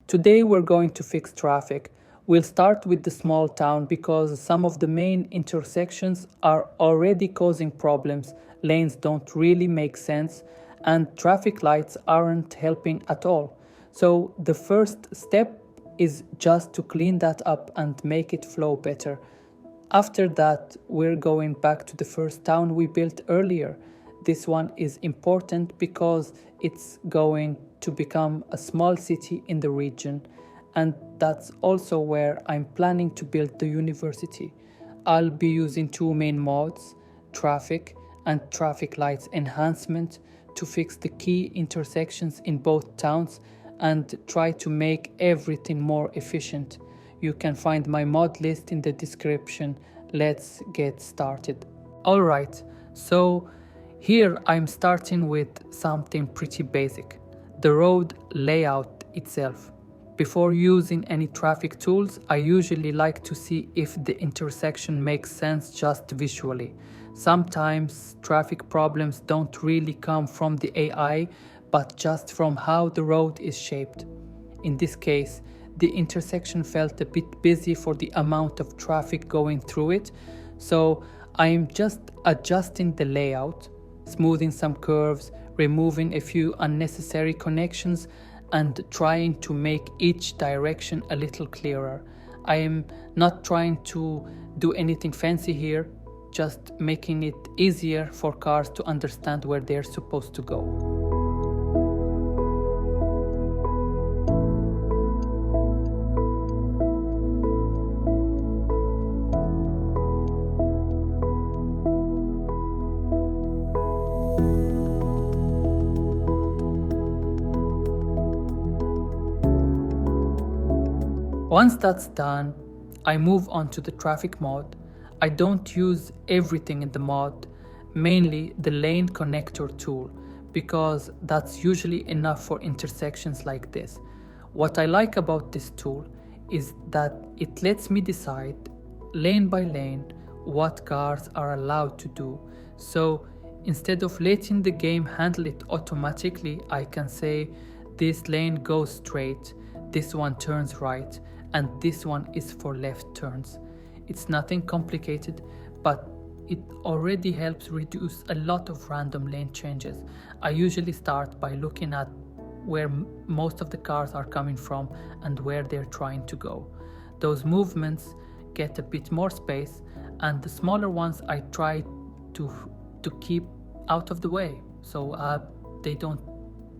Today we're going to fix traffic. We'll start with the small town because some of the main intersections are already causing problems, lanes don't really make sense, and traffic lights aren't helping at all. So the first step is just to clean that up and make it flow better. After that, we're going back to the first town we built earlier. This one is important because it's going to become a small city in the region, and that's also where I'm planning to build the university. I'll be using two main modes, traffic and traffic lights enhancement, to fix the key intersections in both towns and try to make everything more efficient. You can find my mod list in the description. Let's get started. Alright, so here I'm starting with something pretty basic, the road layout itself. Before using any traffic tools, I usually like to see if the intersection makes sense just visually. Sometimes traffic problems don't really come from the AI, but just from how the road is shaped. In this case, the intersection felt a bit busy for the amount of traffic going through it, so I'm just adjusting the layout, smoothing some curves, removing a few unnecessary connections, and trying to make each direction a little clearer. I am not trying to do anything fancy here, just making it easier for cars to understand where they're supposed to go. Once that's done, I move on to the traffic mode. I don't use everything in the mod, mainly the lane connector tool, because that's usually enough for intersections like this. What I like about this tool is that it lets me decide, lane by lane, what cars are allowed to do. So instead of letting the game handle it automatically, I can say this lane goes straight, this one turns right, and this one is for left turns. It's nothing complicated, but it already helps reduce a lot of random lane changes. I usually start by looking at where most of the cars are coming from and where they're trying to go. Those movements get a bit more space, and the smaller ones I try to keep out of the way so they don't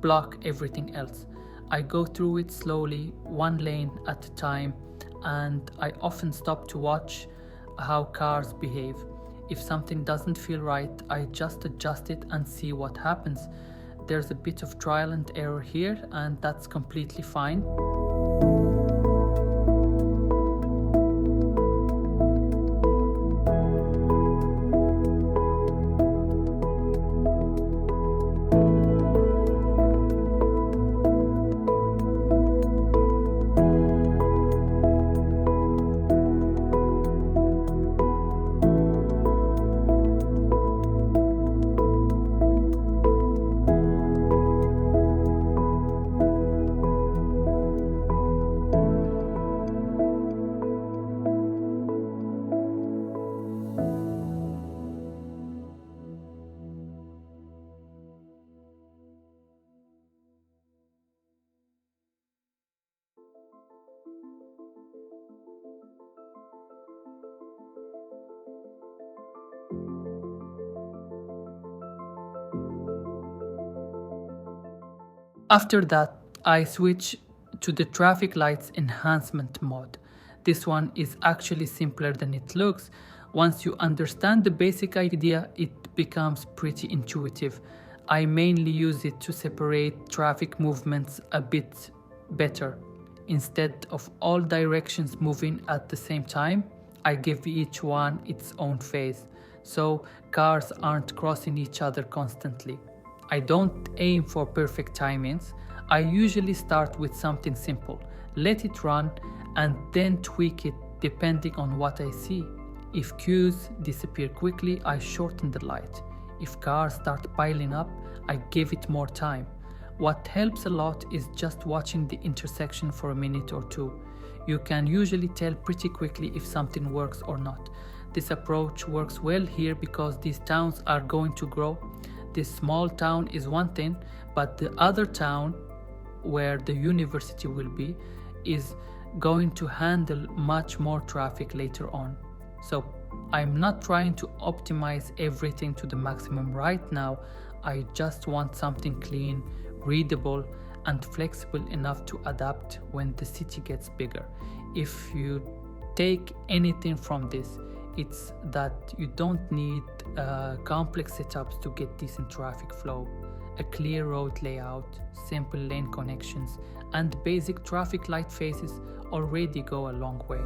block everything else. I go through it slowly, one lane at a time, and I often stop to watch how cars behave. If something doesn't feel right, I just adjust it and see what happens. There's a bit of trial and error here, and that's completely fine. After that, I switch to the traffic lights enhancement mode. This one is actually simpler than it looks. Once you understand the basic idea, it becomes pretty intuitive. I mainly use it to separate traffic movements a bit better. Instead of all directions moving at the same time, I give each one its own phase, so cars aren't crossing each other constantly. I don't aim for perfect timings. I usually start with something simple, let it run, and then tweak it depending on what I see. If queues disappear quickly, I shorten the light. If cars start piling up, I give it more time. What helps a lot is just watching the intersection for a minute or two. You can usually tell pretty quickly if something works or not. This approach works well here because these towns are going to grow. This small town is one thing, but the other town where the university will be is going to handle much more traffic later on. So I'm not trying to optimize everything to the maximum right now. I just want something clean, readable, and flexible enough to adapt when the city gets bigger. If you take anything from this, it's that you don't need complex setups to get decent traffic flow. A clear road layout, simple lane connections, and basic traffic light faces already go a long way.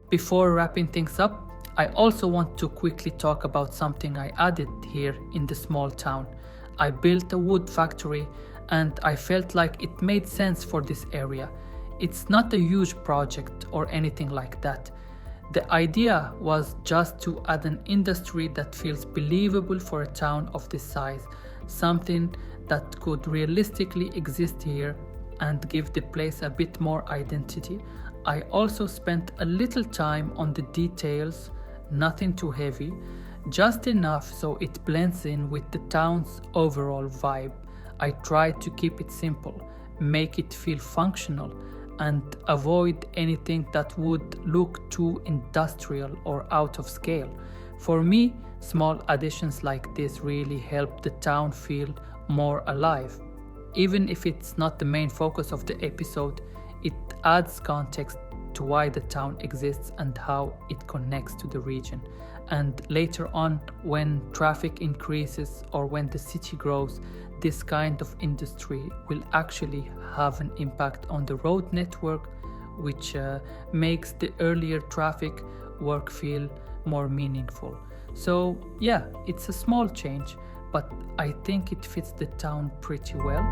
Before wrapping things up, I also want to quickly talk about something I added here in the small town. I built a wood factory and I felt like it made sense for this area. It's not a huge project or anything like that. The idea was just to add an industry that feels believable for a town of this size, something that could realistically exist here and give the place a bit more identity. I also spent a little time on the details, nothing too heavy, just enough so it blends in with the town's overall vibe. I tried to keep it simple, make it feel functional, and avoid anything that would look too industrial or out of scale. For me, small additions like this really help the town feel more alive. Even if it's not the main focus of the episode, it adds context to why the town exists and how it connects to the region. And later on, when traffic increases or when the city grows, this kind of industry will actually have an impact on the road network, which makes the earlier traffic work feel more meaningful. So yeah, it's a small change, but I think it fits the town pretty well.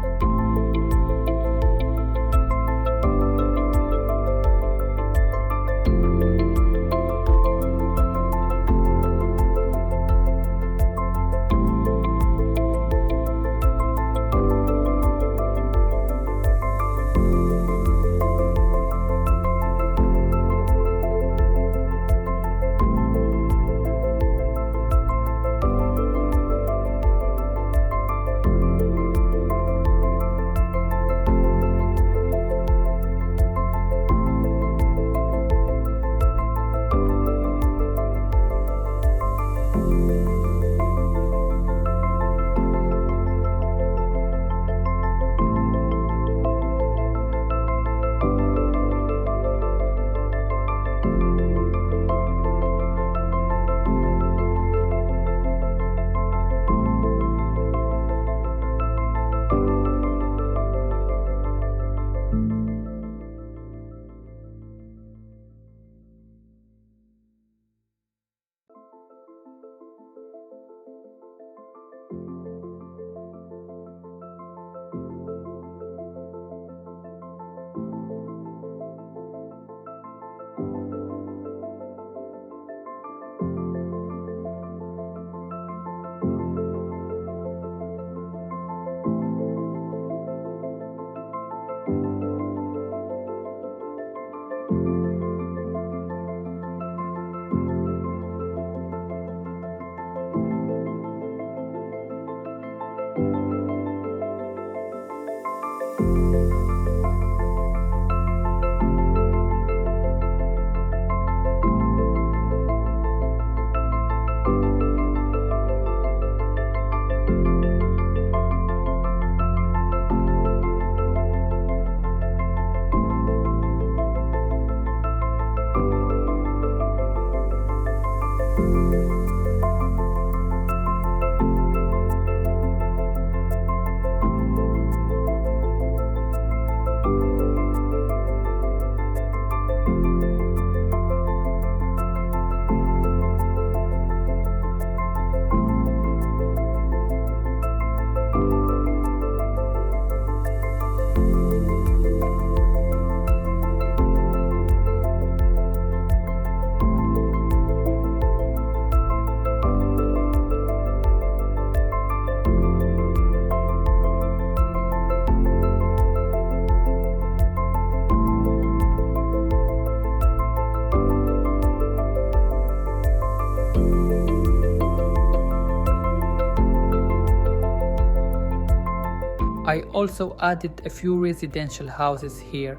I also added a few residential houses here.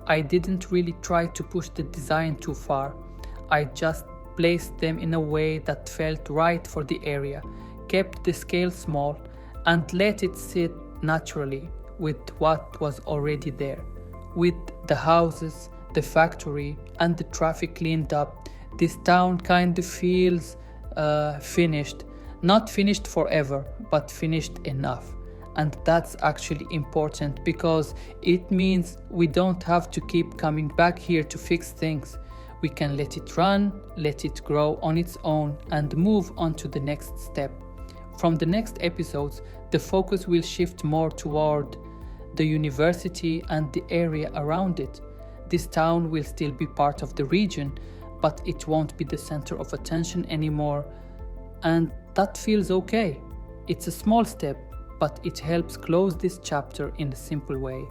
I didn't really try to push the design too far. I just placed them in a way that felt right for the area, kept the scale small, and let it sit naturally with what was already there. With the houses, the factory, and the traffic cleaned up, this town kind of feels finished. Not finished forever, but finished enough. And that's actually important because it means we don't have to keep coming back here to fix things. We can let it run, let it grow on its own, and move on to the next step. From the next episodes, the focus will shift more toward the university and the area around it. This town will still be part of the region, but it won't be the center of attention anymore, and that feels okay. It's a small step, but it helps close this chapter in a simple way.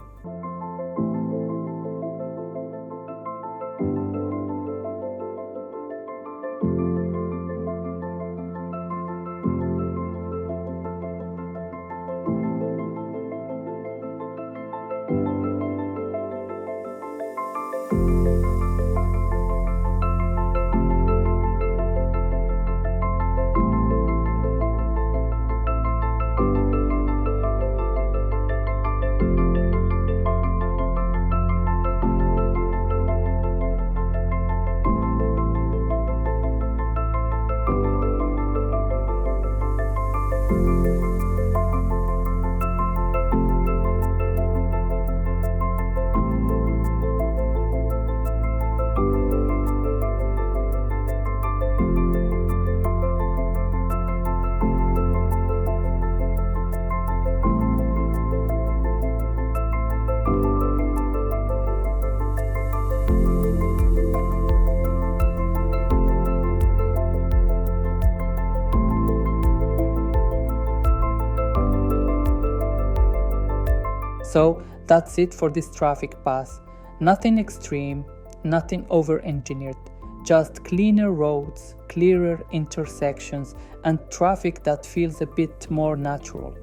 So that's it for this traffic pass. Nothing extreme, nothing over-engineered, just cleaner roads, clearer intersections, and traffic that feels a bit more natural.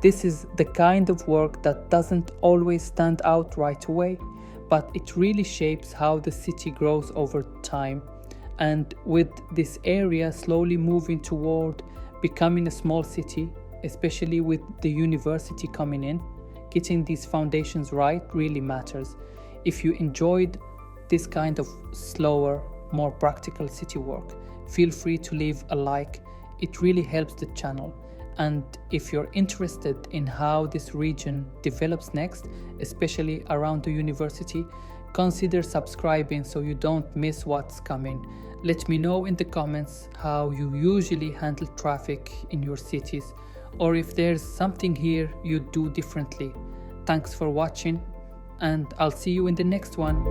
This is the kind of work that doesn't always stand out right away, but it really shapes how the city grows over time. And with this area slowly moving toward becoming a small city, especially with the university coming in, getting these foundations right really matters. If you enjoyed this kind of slower, more practical city work, feel free to leave a like. It really helps the channel. And if you're interested in how this region develops next, especially around the university, consider subscribing so you don't miss what's coming. Let me know in the comments how you usually handle traffic in your cities, or if there's something here you do differently. Thanks for watching, and I'll see you in the next one.